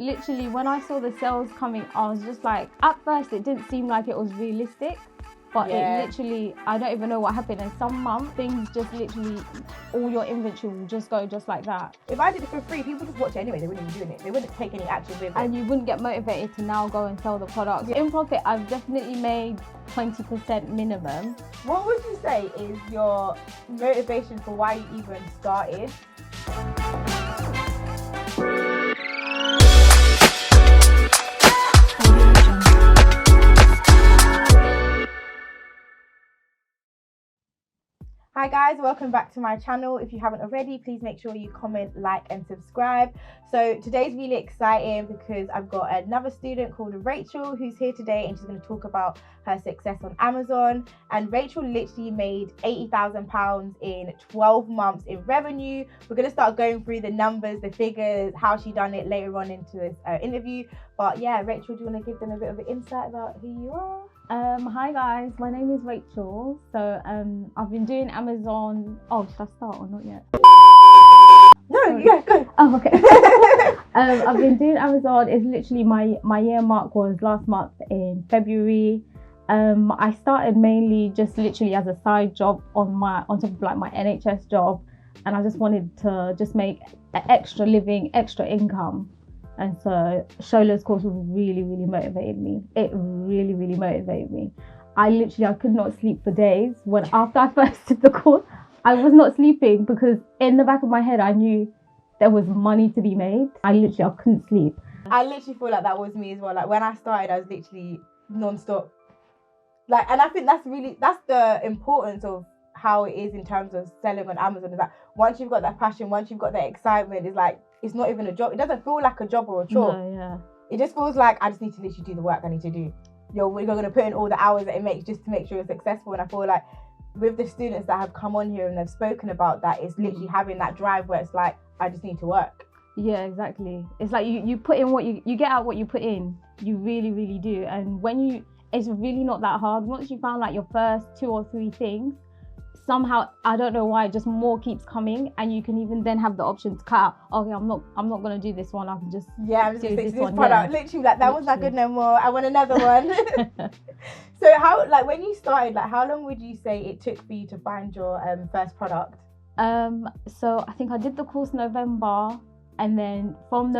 literally when I saw the sales coming, I was just like, at first it didn't seem like it was realistic, but it literally, I don't even know what happened. And some months, things just literally, all your inventory will just go just like that. If I did it for free, people just watch it anyway. They wouldn't be doing it. They wouldn't take any action with it. And you wouldn't get motivated to now go and sell the products. In profit, I've definitely made 20% minimum. What would you say is your motivation for why you even started? Hi guys, welcome back to my channel. If you haven't already, please make sure you comment, like and subscribe. So today's really exciting because I've got another student called Rachel who's here today, and she's going to talk about her success on Amazon. And Rachel literally made £80,000 in 12 months in revenue. We're going to start going through the numbers, the figures, how she done it later on into this interview. But yeah, Rachel, do you want to give them a bit of an insight about who you are? Hi guys, my name is Rachel. So I've been doing Amazon. Oh, should I start or not yet? No, yeah, go. Oh, okay. I've been doing Amazon. It's literally my year mark was last month in February. I started mainly just literally as a side job on top of like my NHS job, and I just wanted to just make an extra living, extra income. And so Shola's course really motivated me. It really motivated me. I could not sleep for days. After I first did the course, I was not sleeping because in the back of my head, I knew there was money to be made. I couldn't sleep. I literally feel like that was me as well. Like when I started, I was literally non-stop. And I think that's the importance of how it is in terms of selling on Amazon. Is that once you've got that passion, once you've got that excitement, it's like, it's not even a job. It doesn't feel like a job or a chore. No, yeah. It just feels like I just need to literally do the work I need to do. You're going to put in all the hours that it makes just to make sure you're successful. And I feel like with the students that have come on here and they've spoken about that, it's literally having that drive where it's like, I just need to work. Yeah, exactly. It's like you put in what you get out what you put in. You really do. And it's really not that hard. Once you found like your first 2 or 3 things, somehow, I don't know why, just more keeps coming, and you can even then have the option to cut out. Okay, I'm not gonna do this one. I can just I'm just gonna stick to this product. Yeah. Literally, like that one's not good no more. I want another one. So how, like when you started, like how long would you say it took for you to find your first product? So I think I did the course November, and then from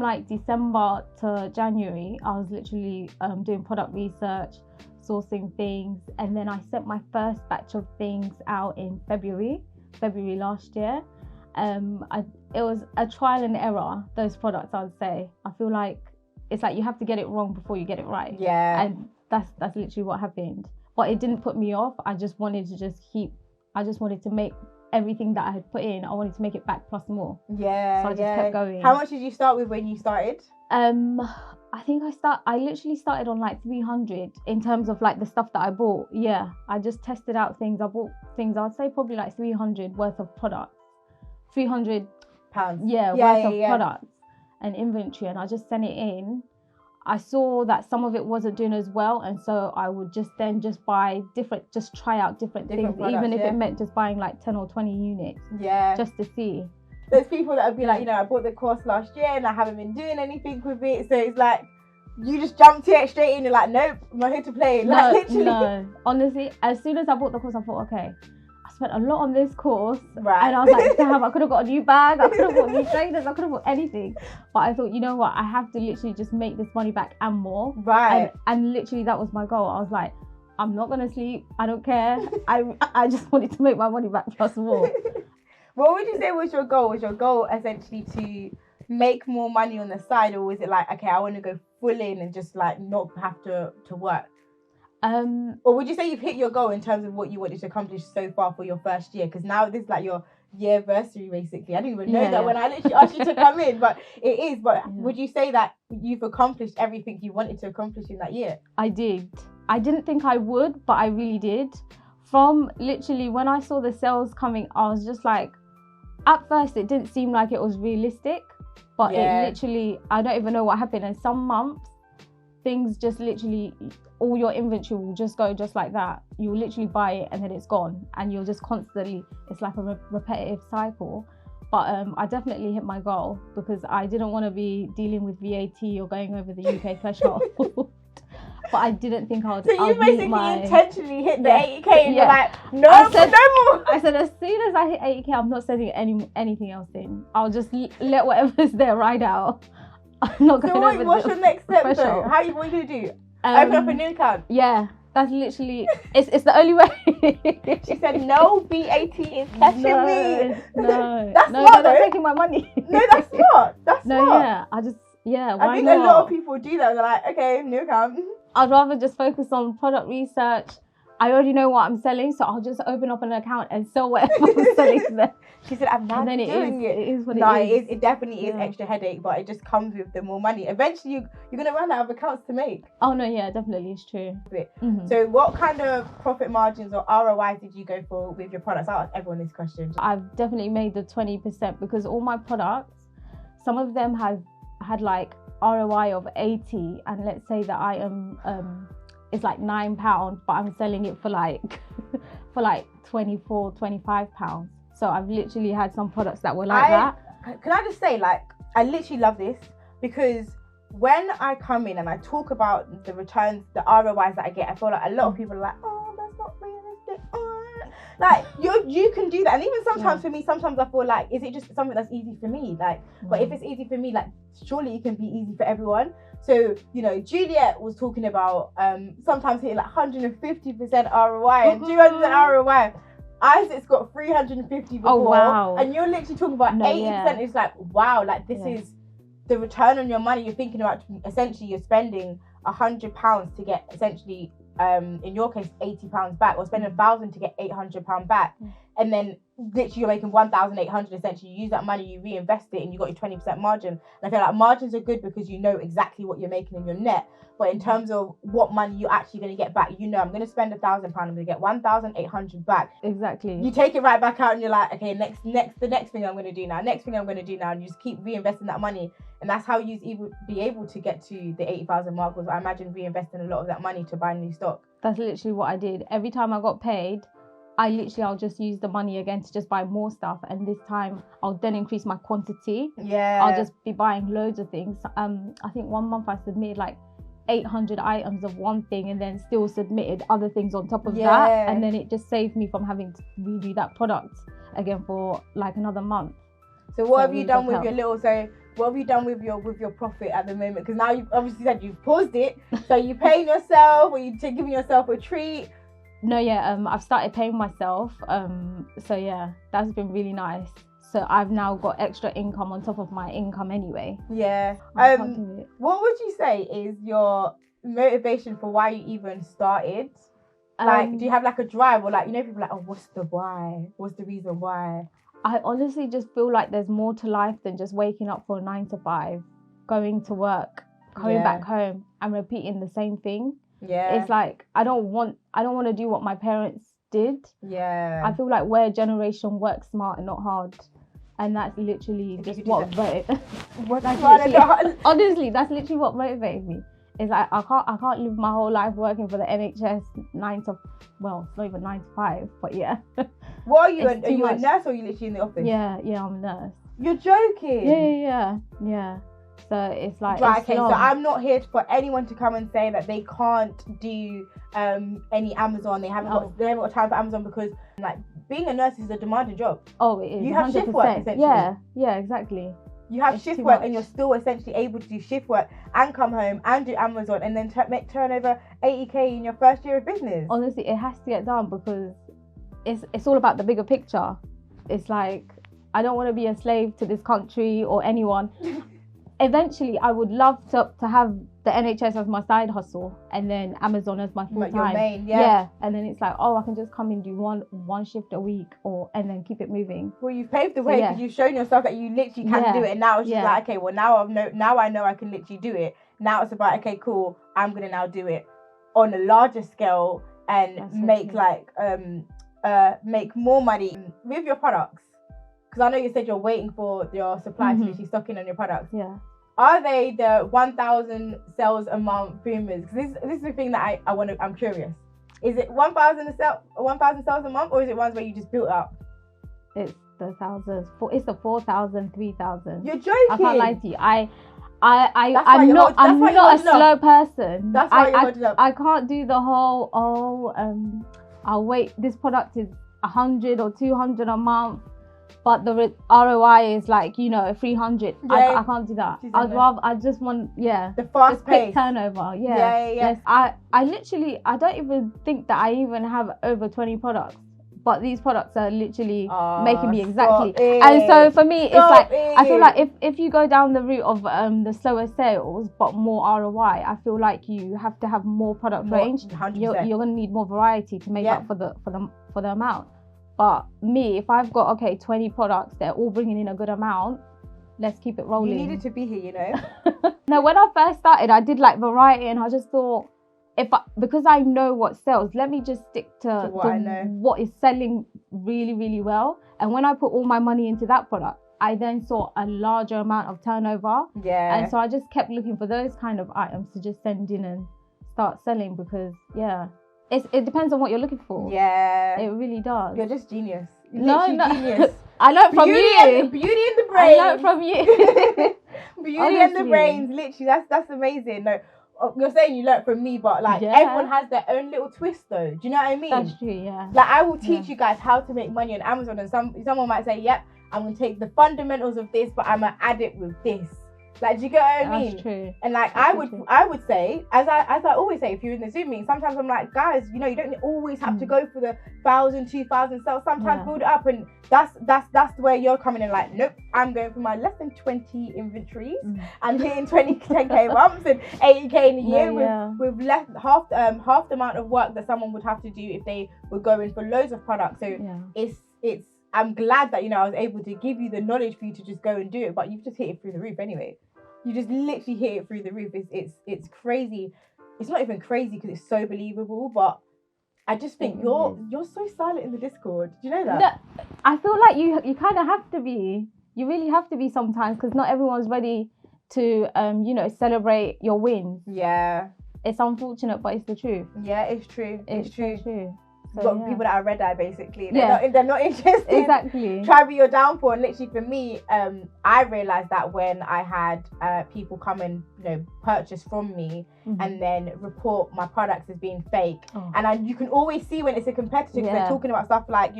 like December to January, I was literally doing product research, sourcing things, and then I sent my first batch of things out in February last year. It was a trial and error, those products, I would say. I feel like it's like you have to get it wrong before you get it right. Yeah. And that's literally what happened. But it didn't put me off. I just wanted to make everything that I had put in, I wanted to make it back plus more. Yeah. So I just kept going. How much did you start with when you started? I think I literally started on like 300 in terms of like the stuff that I bought. Yeah, I just tested out things. I bought things, I'd say probably like 300 worth of products. 300 pounds. Yeah, worth of products and inventory, and I just sent it in. I saw that some of it wasn't doing as well, and so I would just buy try out different things, products, even if it meant just buying like 10 or 20 units. Yeah. Just to see. There's people that would be like, I bought the course last year and I haven't been doing anything with it. So it's like, you just jumped it straight in. You're like, nope, I'm not here to play. Like, literally. No, honestly, as soon as I bought the course, I thought, okay, I spent a lot on this course. Right. And I was like, damn, I could have got a new bag. I could have bought new trainers. I could have bought anything. But I thought, you know what? I have to literally just make this money back and more. Right. And literally that was my goal. I was like, I'm not going to sleep. I don't care. I just wanted to make my money back plus more. What would you say was your goal? Was your goal essentially to make more money on the side, or was it like, okay, I want to go full in and just like not have to work? Or would you say you've hit your goal in terms of what you wanted to accomplish so far for your first year? Because now this is like your year-versary basically. I didn't even know that when I literally asked you to come in, but it is. But would you say that you've accomplished everything you wanted to accomplish in that year? I did. I didn't think I would, but I really did. From literally when I saw the sales coming, I was just like, at first it didn't seem like it was realistic, but it literally, I don't even know what happened. And some months, things just literally, all your inventory will just go just like that. You'll literally buy it and then it's gone. And you'll just constantly, it's like a repetitive cycle. But I definitely hit my goal because I didn't want to be dealing with VAT or going over the UK threshold. But I didn't think I would. So you basically intentionally hit the 80k and you're like, no, I said, no more. I said as soon as I hit 80k, I'm not sending anything else in. I'll just let whatever's there ride out. I'm not going over. So what's your next step though? threshold. What are you going to do? Open up a new account? Yeah, that's literally, it's the only way. She said, no VAT is catching me. No, that's no, smart, they're though. taking my money. No, that's smart. That's No, smart. yeah, I why think not? a lot of people do that. They're like, okay, new account. I'd rather just focus on product research. I already know what I'm selling, so I'll just open up an account and sell whatever I'm selling there. She said, I'm not doing it. It is what no, it is. It definitely is extra headache, but it just comes with the more money. Eventually, you're going to run out of accounts to make. Oh, no, yeah, definitely, it's true. Mm-hmm. So what kind of profit margins or ROI did you go for with your products? I'll ask everyone this question. I've definitely made the 20% because all my products, some of them have had like ROI of 80, and let's say that I am it's like £9, but I'm selling it for like for like 24, 25 pounds. So I've literally had some products that were like that. Can I just say, like, I literally love this because when I come in and I talk about the returns, the ROIs that I get, I feel like a lot of people are like, oh, that's not realistic. Like, you can do that. And even sometimes for me, sometimes I feel like, is it just something that's easy for me? Like, but if it's easy for me, like, surely it can be easy for everyone. So, you know, Juliet was talking about sometimes hitting like 150% ROI and 200% ROI. Isaac's got 350 before. Oh, wow. And you're literally talking about 80%. Yeah. It's like, wow, like this is the return on your money. You're thinking about, essentially, you're spending £100 to get essentially, in your case, £80 back, or spending £1,000 to get £800 back. And then literally you're making 1,800 essentially. You use that money, you reinvest it, and you got your 20% margin. And I feel like margins are good because you know exactly what you're making in your net. But in terms of what money you're actually going to get back, you know, I'm going to spend £1,000, I'm going to get 1,800 back. Exactly. You take it right back out and you're like, okay, the next thing I'm going to do now, and you just keep reinvesting that money. And that's how you be able to get to the 80,000 mark, was I imagine reinvesting a lot of that money to buy new stock. That's literally what I did. Every time I got paid, I'll just use the money again to just buy more stuff, and this time I'll then increase my quantity. I'll just be buying loads of things. I think one month I submitted like 800 items of one thing and then still submitted other things on top of that, and then it just saved me from having to redo that product again for like another month. So what have you done with what have you done with your profit at the moment? Because now you've obviously said you've paused it, so you paying yourself, or you giving yourself a treat? No, I've started paying myself. So yeah, that's been really nice. So I've now got extra income on top of my income anyway. Yeah. What would you say is your motivation for why you even started? Like, do you have like a drive, or like, you know, people are like, oh, what's the why? What's the reason why? I honestly just feel like there's more to life than just waking up for a 9 to 5, going to work, coming back home, and repeating the same thing. Yeah. It's like I don't want to do what my parents did. Yeah. I feel like we're a generation work smart and not hard. And that's literally just what honestly, that's literally what motivated me. It's like I can't live my whole life working for the NHS 9 to, well, it's not even 9 to 5, but yeah. What are you? Are you a nurse, or are you literally in the office? Yeah, I'm a nurse. You're joking? Yeah. So it's like, right, okay, so I'm not here for anyone to come and say that they can't do any Amazon. They haven't got time for Amazon, because like being a nurse is a demanding job. Oh, it is. You have 100%. Shift work, essentially. Yeah, exactly. You have shift work, and you're still essentially able to do shift work and come home and do Amazon, and then make turnover 80k in your first year of business. Honestly, it has to get done, because it's all about the bigger picture. It's like, I don't want to be a slave to this country or anyone. Eventually, I would love to have the NHS as my side hustle, and then Amazon as my full time. Your main, and then it's like, oh, I can just come and do one shift a week, and then keep it moving. Well, you've paved the way, because you've shown yourself that you literally can do it. And now it's just like, okay, well, now I know I can literally do it. Now it's about, okay, cool, I'm gonna now do it on a larger scale and make more money with your products. Because I know you said you're waiting for your supply to literally stock in on your products. Yeah. Are they the 1,000 sales a month boomers? Because this is the thing that I'm curious. Is it 1,000 sales a month, or is it ones where you just built up? It's the thousands. It's the 4,000, 3,000. You're joking. I can't lie to you. I'm That's why not a you're slow person. That's why you're holding up. I can't do the whole I'll wait. This product is 100 or 200 a month, but the ROI is like 300. Yeah, I can't do that. I just want the fast just quick pace. turnover. Yeah. Yes. I literally I don't even think that I even have over 20 products. But these products are literally making me exactly. And so for me, it's like, I feel like if you go down the route of the slower sales, but more ROI, I feel like you have to have more product range. 100%. You're going to need more variety to make up for the amount. But me, if I've got, 20 products, they're all bringing in a good amount, let's keep it rolling. You needed to be here, No, when I first started, I did like variety and I just thought, because I know what sells, let me just stick to what is selling really, really well. And when I put all my money into that product, I then saw a larger amount of turnover. Yeah. And so I just kept looking for those kind of items to just send in and start selling because, it depends on what you're looking for. Yeah. It really does. You're just genius. No. Genius. I learned from you. Beauty in the brains. I learned from you. Beauty in the brains. Literally, that's amazing. No. You're saying you learnt from me, but everyone has their own little twist though. Do you know what I mean? That's true, yeah. Like I will teach you guys how to make money on Amazon, and someone might say, yep, I'm gonna take the fundamentals of this, but I'm gonna add it with this. Like, do you get what I mean? That's true. And like I would say, as I always say, if you're in the Zoom meeting, sometimes I'm like, guys, you don't always have to go for the 1,000, 2,000 sales. Sometimes build it up, and that's where you're coming in. Like, nope, I'm going for my less than 20 inventories and hitting 10k months and 80k in a year with less half the amount of work that someone would have to do if they were going for loads of products. So it's. I'm glad that I was able to give you the knowledge for you to just go and do it, but you've just hit it through the roof anyway. You just literally hit it through the roof. It's crazy. It's not even crazy because it's so believable, but I just think you're so silent in the Discord. Do you know that? No, I feel like you kind of have to be. You really have to be sometimes because not everyone's ready to celebrate your wins. Yeah. It's unfortunate, but it's the truth. Yeah, it's true. It's true. So, got people that are red eye basically. They're not interested. Exactly. Try to be your downfall. And literally for me, I realized that when I had people come and purchase from me and then report my products as being fake. And you can always see when it's a competitor because they're talking about stuff like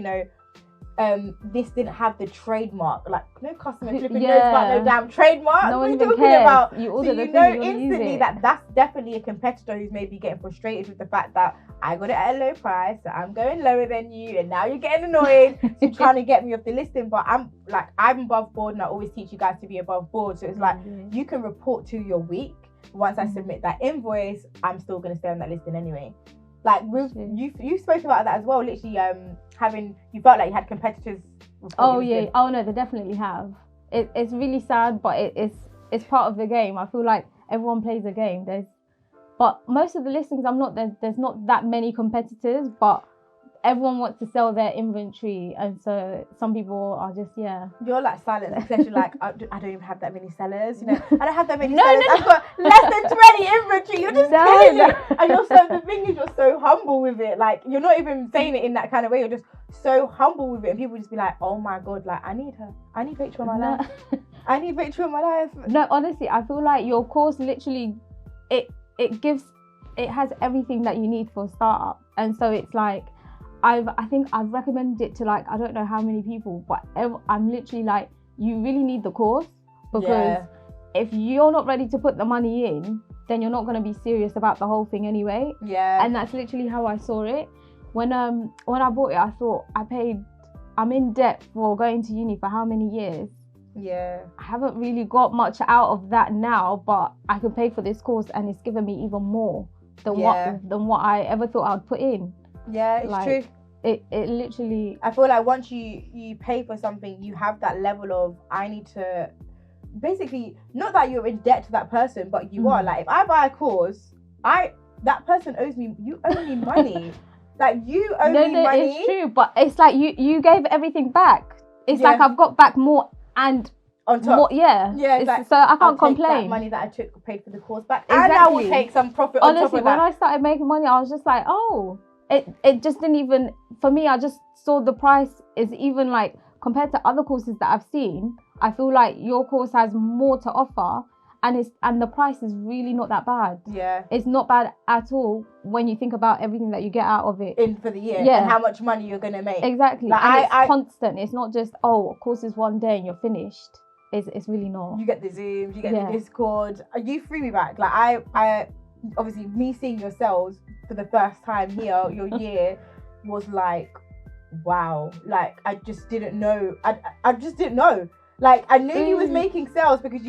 this didn't have the trademark. Like no customer flipping knows about no damn trademark. No what one are you even talking cares. about? You so order the you know thing, you instantly that that's definitely a competitor who's maybe getting frustrated with the fact that I got it at a low price, so I'm going lower than you, and now you're getting annoyed. So you're trying to get me off the listing. But I'm above board, and I always teach you guys to be above board. So it's like you can report to your week. Once I submit that invoice, I'm still going to stay on that listing anyway. Like you spoke about that as well. Literally, you felt like you had competitors. Oh yeah. Oh no, they definitely have. It's really sad, but it's part of the game. I feel like everyone plays a game. But most of the listings, there's not that many competitors, but everyone wants to sell their inventory, and so some people are just You're like silent, especially like I don't even have that many sellers. I don't have that many sellers. I've got less than 20 inventory. You're just killing it, and the thing is, you're so humble with it. Like you're not even saying it in that kind of way. You're just so humble with it, and people just be like, "Oh my god, like I need her. I need Rachel in my life. I need Rachel in my life." No, honestly, I feel like your course literally it has everything that you need for a startup, and so it's like. I think I've recommended it to like I don't know how many people, but I'm literally like, you really need the course because if you're not ready to put the money in, then you're not going to be serious about the whole thing anyway. Yeah. And that's literally how I saw it. When I bought it, I thought I'm in debt for going to uni for how many years? Yeah. I haven't really got much out of that now, but I can pay for this course and it's given me even more than what I ever thought I'd put in. Yeah, it's true. It literally. I feel like once you pay for something, you have that level of I need to. Basically, not that you're in debt to that person, but you are. Like if I buy a course, that person owes me. You owe me money. Like you owe me money. It's true, but it's like you gave everything back. It's like I've got back more and. On top, more, like, so I can't complain. Take that money that I paid for the course back, and I will take some profit. Honestly, on top of that. When I started making money, I was just like, it just didn't even. For me, I just saw the price is even like compared to other courses that I've seen, I feel like your course has more to offer, and the price is really not that bad. Yeah. It's not bad at all when you think about everything that you get out of it. In for the year. Yeah. And how much money you're going to make. Exactly. Like, and it's constant. It's not just, course is one day and you're finished. It's really not. You get the Zooms, you get the Discord. You threw me back. Like, I obviously, me seeing yourselves for the first time here, your year, was like, wow. Like, I just didn't know. I just didn't know. Like, I knew you was making sales because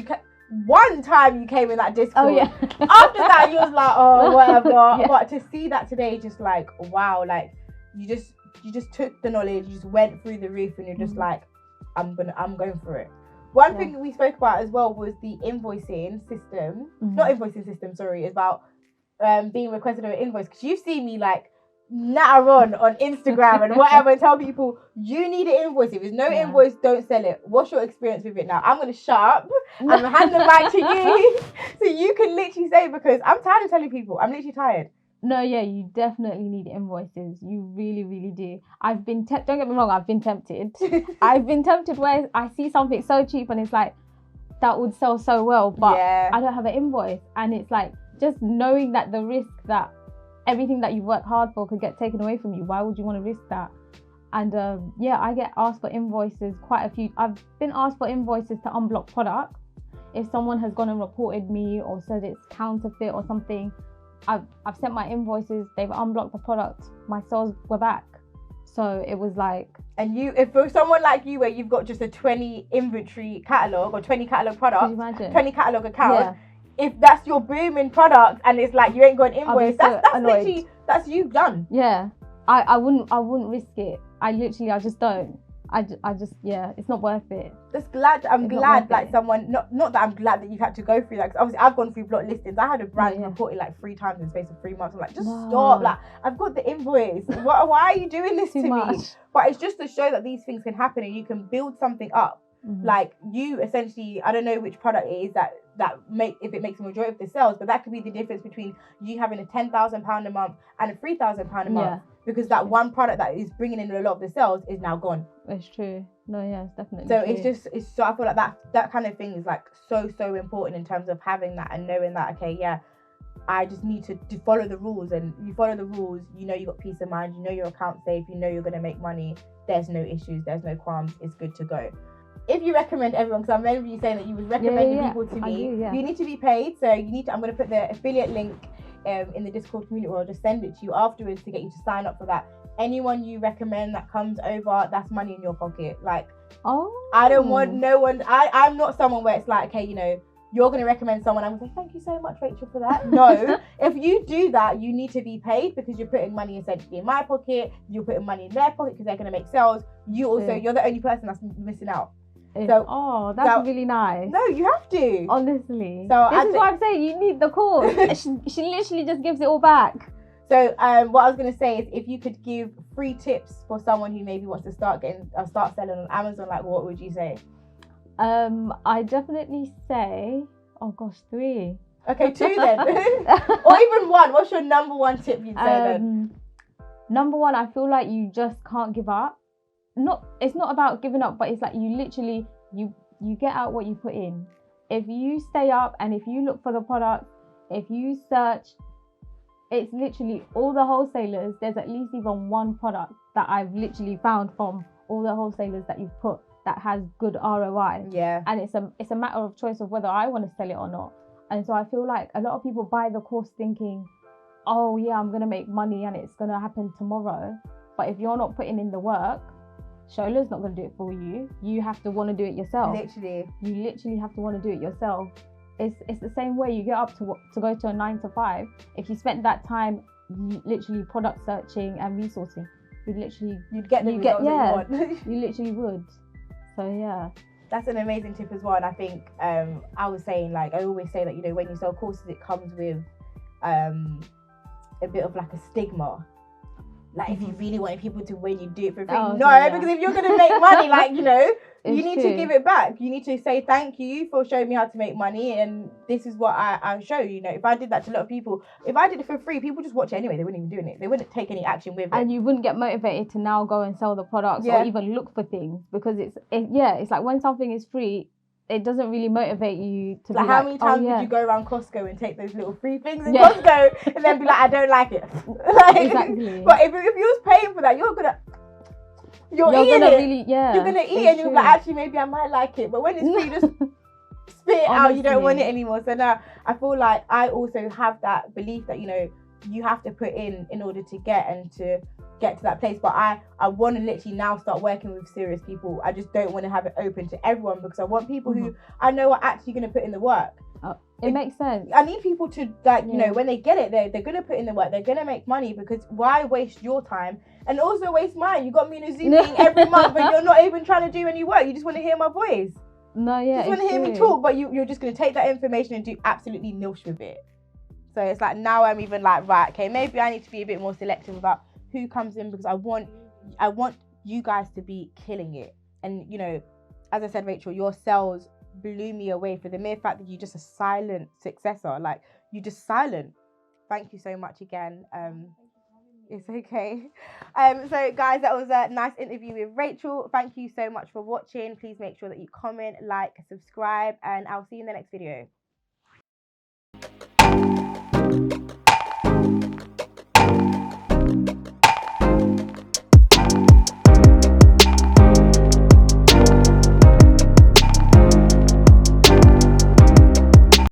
one time you came in that Discord. Oh, yeah. After that, you was like, oh, whatever. Yeah. But to see that today, just like, wow. Like, you just took the knowledge, you just went through the roof, and you're just like, I'm going for it. One thing we spoke about as well was the invoicing system. Not invoicing system, sorry. It's about being requested of an invoice. Because you've seen me like natter on Instagram and whatever and tell people you need an invoice. If there's no invoice, don't sell it. What's your experience with it now? I'm going to shut up and hand the mic to you so you can literally say, because I'm tired of telling people. I'm literally tired. No, yeah, you definitely need invoices. You really, really do. I've been don't get me wrong, I've been tempted. I've been tempted where I see something so cheap and it's like, that would sell so well, but I don't have an invoice. And it's like, just knowing that the risk that everything that you work hard for could get taken away from you, why would you want to risk that? And I get asked for invoices quite a few. I've been asked for invoices to unblock products. If someone has gone and reported me or said it's counterfeit or something, I've sent my invoices, they've unblocked the product, my sales were back. So it was like... And if for someone like you where you've got just a 20 inventory catalogue or 20 catalogue products, 20 catalogue accounts, if that's your booming product and it's like you ain't got an invoice, that's literally, that's you done. Yeah, I wouldn't risk it. I just don't. It's not worth it. I'm glad like someone, not that I'm glad that you've had to go through that, because obviously I've gone through block listings. I had a brand reported like 3 times in the space of 3 months. I'm like, just stop. Like, I've got the invoice. Why are you doing this to me? But it's just to show that these things can happen and you can build something up. Like, you essentially, I don't know which product it is that if it makes the majority of the sales, but that could be the difference between you having a £10,000 a month and a £3,000 a month, because that one product that is bringing in a lot of the sales is now gone. It's true. No, yeah, it's definitely so true. It's so I feel like that kind of thing is like so important in terms of having that and knowing that, okay, I just need to follow the rules, and you follow the rules, you know, you got peace of mind, you know your account's safe, you know you're going to make money, there's no issues, there's no qualms, it's good to go. If you recommend everyone, because I remember you saying that you would recommend people to me, you need to be paid. So I'm going to put the affiliate link in the Discord community, or I'll just send it to you afterwards to get you to sign up for that. Anyone you recommend that comes over, that's money in your pocket. Like, I don't want no one. I'm not someone where it's like, okay, you know, you're going to recommend someone. I'm going to say, thank you so much, Rachel, for that. No, if you do that, you need to be paid, because you're putting money essentially in my pocket. You're putting money in their pocket because they're going to make sales. You're the only person that's missing out. That's really nice. No, you have to. Honestly. So this is what I'm saying. You need the course. she literally just gives it all back. So what I was going to say is, if you could give 3 tips for someone who maybe wants to start selling on Amazon, like, what would you say? I definitely say, 3. Okay, 2 then. Or even 1. What's your number 1 tip you'd say then? Number 1, I feel like you just can't give up. It's not about giving up, but it's like you literally you get out what you put in. If you stay up and if you look for the product, if you search, it's literally all the wholesalers. There's at least even one product that I've literally found from all the wholesalers that you've put that has good ROI. Yeah. And it's a matter of choice of whether I want to sell it or not. And so I feel like a lot of people buy the course thinking, oh yeah, I'm gonna make money and it's gonna happen tomorrow. But if you're not putting in the work, Shola's not going to do it for you. You have to want to do it yourself. Literally. You literally have to want to do it yourself. It's the same way you get up to go to a 9 to 5. If you spent that time literally product searching and resourcing, you'd get the results that you want. You literally would. So yeah. That's an amazing tip as well. And I think I always say that, you know, when you sell courses, it comes with a bit of like a stigma. like if you really wanted people to win, you do it for free. Oh, No, yeah. because if you're gonna make money, like you know, you It's need true. to give it back. You need to say thank you for showing me how to make money, and this is what I show you. You know, if I did that to a lot of people, if I did it for free, people just watch it anyway. They wouldn't even do it. They wouldn't take any action with it. And you wouldn't get motivated to now go and sell the products Yeah. or even look for things, because it's like when something is free, it doesn't really motivate you to Like be how like, many times oh, yeah. did you go around Costco and take those little free things in Yeah. Costco and then be like, I don't like it. Like, Exactly. But if you was paying for that, you're gonna eating gonna it. really, yeah. You're gonna eat it's and you're true. like, actually maybe I might like it. But when it's free, just spit it out. You don't want it anymore. So now I feel like I also have that belief that, you know, you have to put in order to get to that place. But I want to literally now start working with serious people. I just don't want to have it open to everyone, because I want people who I know are actually going to put in the work. It makes sense. I need people to, like, you know, when they get it, they're going to put in the work. They're going to make money, because why waste your time and also waste mine? You got me in a Zoom meeting every month, but you're not even trying to do any work. You just want to hear my voice. No, yeah. You just want to hear me talk, but you're just going to take that information and do absolutely nilch with it. So it's like now I'm even like, right, okay, maybe I need to be a bit more selective about who comes in, because I want you guys to be killing it. And, you know, as I said, Rachel, your sales blew me away for the mere fact that you're just a silent successor. Like, you just silent. Thank you so much again. It's okay. So guys, that was a nice interview with Rachel. Thank you so much for watching. Please make sure that you comment, like, subscribe, and I'll see you in the next video.